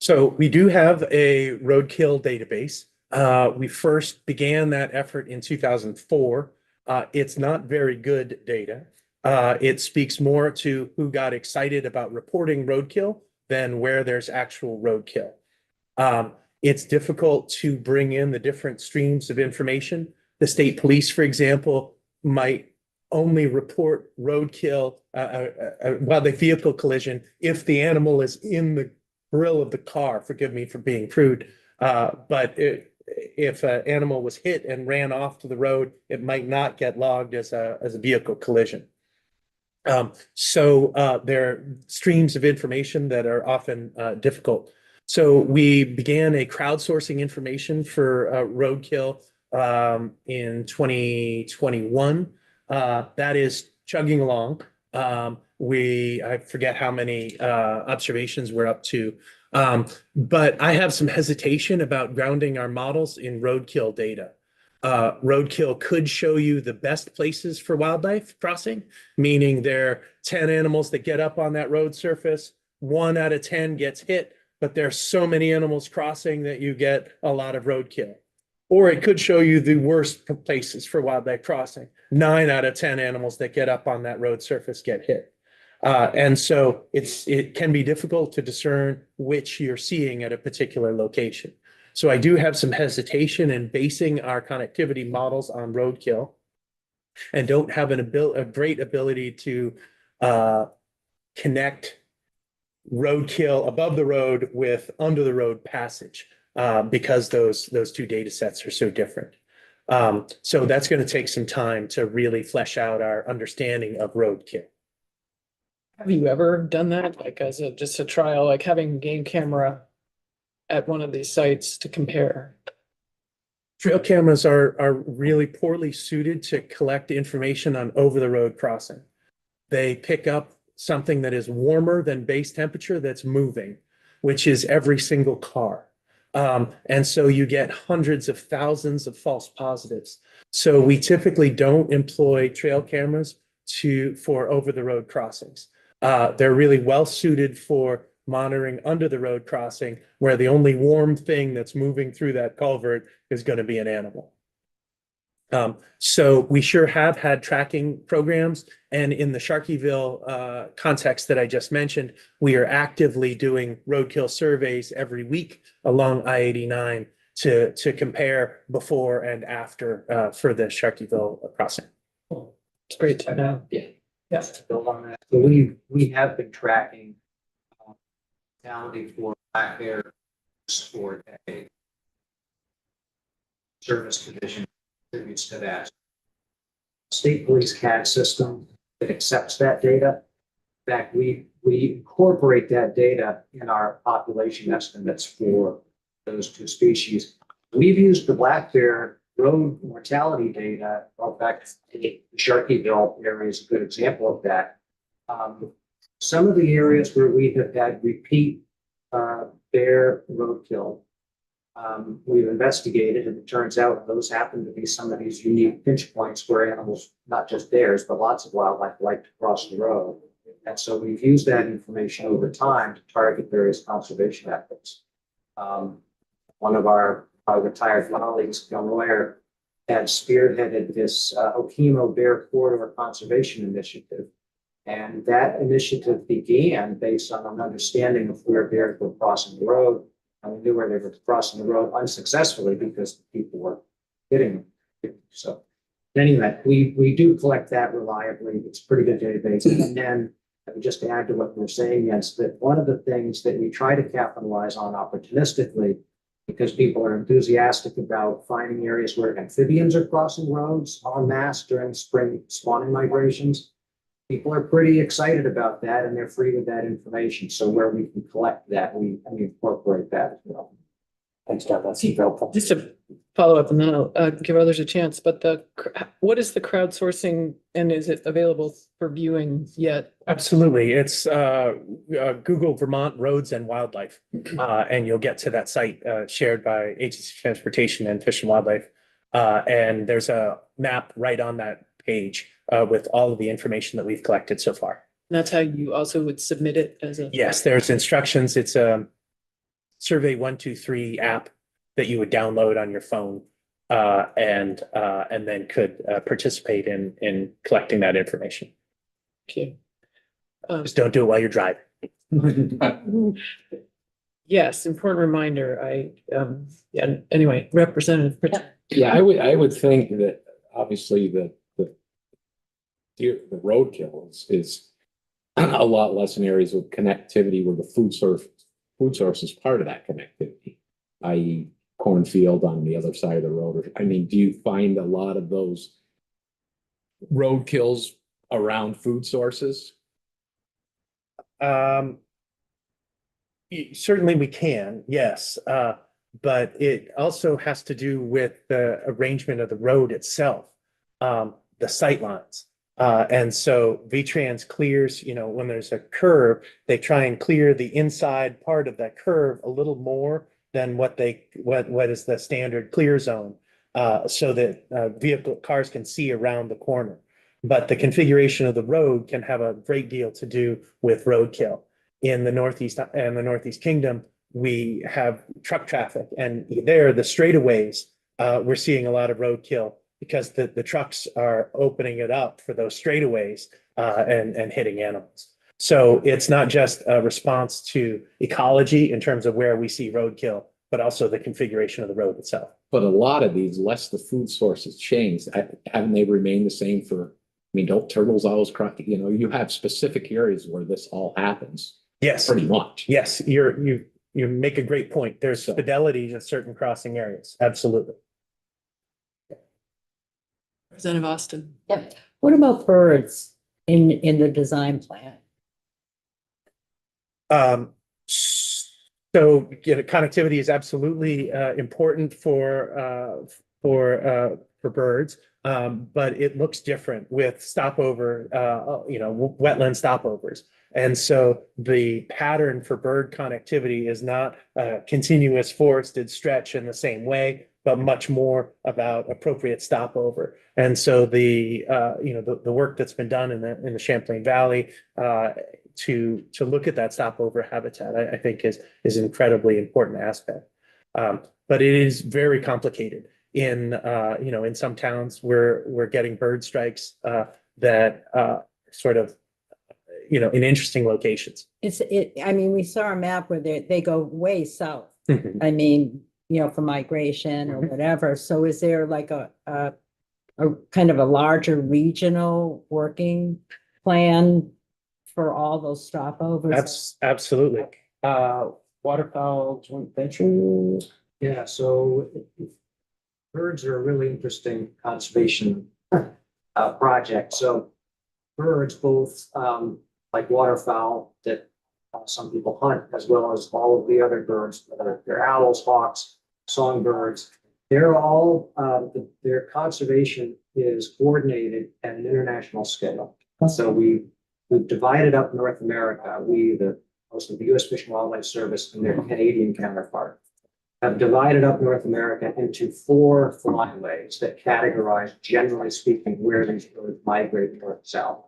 So we do have a roadkill database. We first began that effort in 2004. It's not very good data. It speaks more to who got excited about reporting roadkill than where there's actual roadkill. It's difficult to bring in the different streams of information. The state police, for example, might only report roadkill, wildlife vehicle collision if the animal is in the grill of the car. Forgive me for being crude, but if an animal was hit and ran off to the road, it might not get logged as a vehicle collision. So there are streams of information that are often difficult. So we began a crowdsourcing information for roadkill in 2021. That is chugging along. I forget how many observations we're up to, but I have some hesitation about grounding our models in roadkill data. Roadkill could show you the best places for wildlife crossing, meaning there are 10 animals that get up on that road surface, 1 out of 10 gets hit, but there's so many animals crossing that you get a lot of roadkill. Or it could show you the worst places for wildlife crossing. 9 out of 10 animals that get up on that road surface get hit. And so it can be difficult to discern which you're seeing at a particular location. So I do have some hesitation in basing our connectivity models on roadkill, and don't have a great ability to connect roadkill above the road with under the road passage, because those two data sets are so different. So that's going to take some time to really flesh out our understanding of roadkill. Have you ever done that, like as just a trial, like having a game camera at one of these sites to compare? Trail cameras are really poorly suited to collect information on over-the-road crossing. They pick up something that is warmer than base temperature that's moving, which is every single car. And so you get hundreds of thousands of false positives. So we typically don't employ trail cameras for over-the-road crossings. They're really well suited for monitoring under the road crossing, where the only warm thing that's moving through that culvert is going to be an animal. So we sure have had tracking programs, and in the Sharkyville context that I just mentioned, we are actively doing roadkill surveys every week along I-89 to compare before and after for the Sharkyville crossing. It's great to know. Yeah. Yes, to build on that. So we have been tracking county for black bear for a service division contributes to that. State police CAD system that accepts that data. In fact, we incorporate that data in our population estimates for those two species. We've used the black bear road mortality data. In fact, the Sharkyville area is a good example of that. Some of the areas where we have had repeat bear roadkill, we've investigated, and it turns out those happen to be some of these unique pinch points where animals, not just bears, but lots of wildlife like to cross the road. And so we've used that information over time to target various conservation efforts. One of our retired colleagues, Bill Moyer, had spearheaded this Okemo Bear Corridor Conservation Initiative. And that initiative began based on an understanding of where bears were crossing the road. And we knew where they were crossing the road unsuccessfully because people were hitting them. So anyway, we do collect that reliably. It's a pretty good database. And then just to add to what you're saying, Jens, that one of the things that we try to capitalize on opportunistically, because people are enthusiastic about finding areas where amphibians are crossing roads en masse during spring spawning migrations. People are pretty excited about that, and they're free with that information. So where we can collect that, we incorporate that as well. Thanks, Jeff. That's helpful. Just to follow up, and then I'll give others a chance, but what is the crowdsourcing, and is it available for viewing yet? Absolutely. It's Google Vermont Roads and Wildlife, and you'll get to that site shared by Agency of Transportation and Fish and Wildlife. And there's a map right on that page with all of the information that we've collected so far. And that's how you also would submit it as a. Yes, there's instructions. It's a Survey 123 app that you would download on your phone and then could participate in collecting that information. Okay. Just don't do it while you're driving. Yes, important reminder. Yeah, anyway, Representative. Yeah, I would think that obviously the roadkill is a lot less in areas with connectivity where the food source is part of that connectivity, i.e. cornfield on the other side of the road. Or, I mean, do you find a lot of those roadkills around food sources? Certainly we can, yes. But it also has to do with the arrangement of the road itself, the sight lines. And so VTrans clears, when there's a curve, they try and clear the inside part of that curve a little more than what is the standard clear zone, so that cars can see around the corner. But the configuration of the road can have a great deal to do with roadkill. In the Northeast and the Northeast Kingdom, we have truck traffic, and there the straightaways, we're seeing a lot of roadkill because the trucks are opening it up for those straightaways and hitting animals. So it's not just a response to ecology in terms of where we see roadkill, but also the configuration of the road itself. But a lot of these, less the food sources changed, haven't they remained the same for, don't turtles always cross, you have specific areas where this all happens. Yes. Pretty much. Yes, you make a great point. There's fidelity in certain crossing areas. Absolutely. Representative Austin. Yep. What about birds in the design plan? So connectivity is absolutely important for birds, but it looks different with stopover, wetland stopovers. And so the pattern for bird connectivity is not a continuous forested stretch in the same way, but much more about appropriate stopover. And so the work that's been done in the Champlain Valley to look at that stopover habitat, I think is an incredibly important aspect. But it is very complicated. in, in some towns, we're getting bird strikes, that, sort of, in interesting locations. I mean, we saw a map where they go way south. I mean, for migration or whatever. So is there like a kind of a larger regional working plan for all those stopovers? Absolutely. Waterfowl joint venture. Yeah, so birds are a really interesting conservation project. So birds, both like waterfowl that some people hunt, as well as all of the other birds, whether they're owls, hawks, songbirds, they're all their conservation is coordinated at an international scale. So we've divided up North America. Most of the U.S. Fish and Wildlife Service and their Canadian counterpart have divided up North America into 4 flyways that categorize, generally speaking, where these birds migrate north south.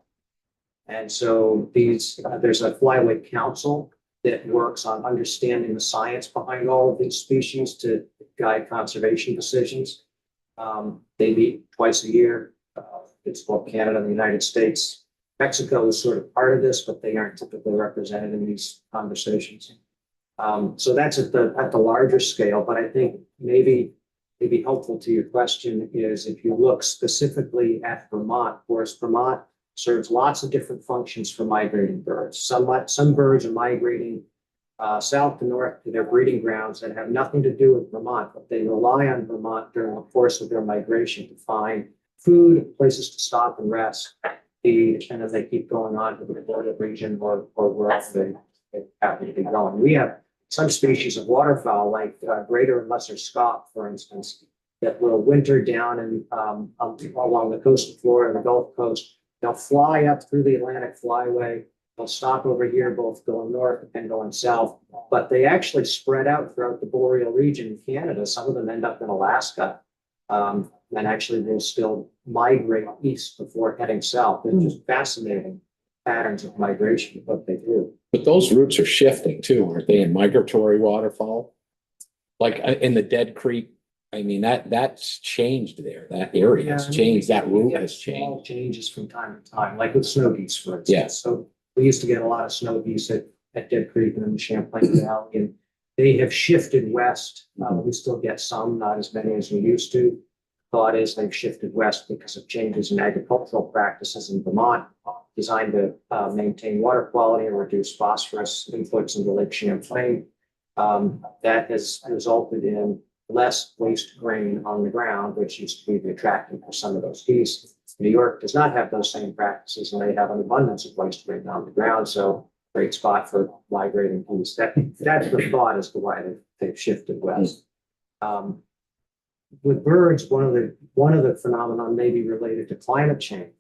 And so there's a flyway council that works on understanding the science behind all of these species to guide conservation decisions. They meet twice a year. It's both Canada and the United States. Mexico is sort of part of this, but they aren't typically represented in these conversations. So that's at the larger scale, but I think maybe helpful to your question is if you look specifically at Vermont, of course, Vermont serves lots of different functions for migrating birds. Some birds are migrating south to north to their breeding grounds that have nothing to do with Vermont, but they rely on Vermont during the course of their migration to find food, places to stop and rest, feed, and then they keep going on to the Florida region or wherever they happen to be going. We have some species of waterfowl, like greater and lesser scaup, for instance, that will winter down and along the coast of Florida, the Gulf Coast. They'll fly up through the Atlantic Flyway. They'll stop over here, both going north and going south, but they actually spread out throughout the boreal region in Canada. Some of them end up in Alaska, and actually will still migrate east before heading south. They're just fascinating patterns of migration, what they do. But those routes are shifting too, aren't they, in migratory waterfowl? Like in the Dead Creek, I mean, that's changed there. That area has changed, that route has Small changed. changes from time to time, like with snow geese, for instance. Yeah. So we used to get a lot of snow geese at Dead Creek and in the Champlain Valley, and they have shifted west. We still get some, not as many as we used to. Thought is they've shifted west because of changes in agricultural practices in Vermont designed to maintain water quality and reduce phosphorus inputs into Lake Champlain. That has resulted in less waste grain on the ground, which used to be the attractant for some of those geese. New York does not have those same practices, and they have an abundance of waste grain on the ground. So great spot for migrating geese. That's the thought as to why they've shifted west. With birds, one of the phenomenon may be related to climate change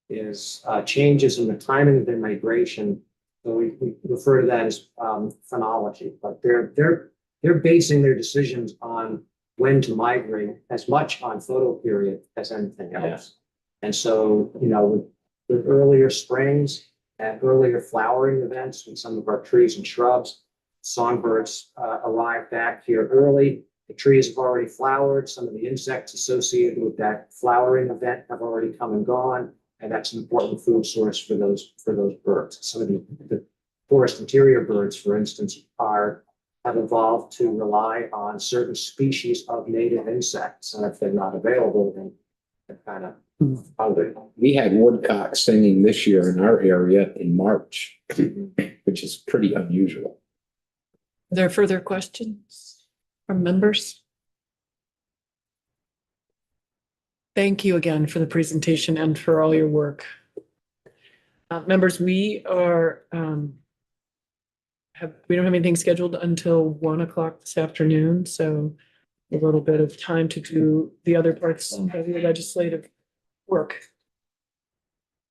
is changes in the timing of their migration. So we refer to that as phenology, but they're basing their decisions on when to migrate as much on photo period as anything else. Yeah. And so, with earlier springs and earlier flowering events with some of our trees and shrubs, songbirds arrive back here early. The trees have already flowered. Some of the insects associated with that flowering event have already come and gone, and that's an important food source for those birds. Some of the forest interior birds, for instance, have evolved to rely on certain species of native insects, and if they're not available, then they're kind of hungry. We had woodcock singing this year in our area in March, which is pretty unusual. Are there further questions from members? Thank you again for the presentation and for all your work. Members, we are we don't have anything scheduled until 1 o'clock this afternoon, so a little bit of time to do the other parts of the legislative work.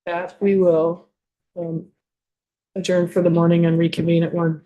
That we will adjourn for the morning and reconvene at 1.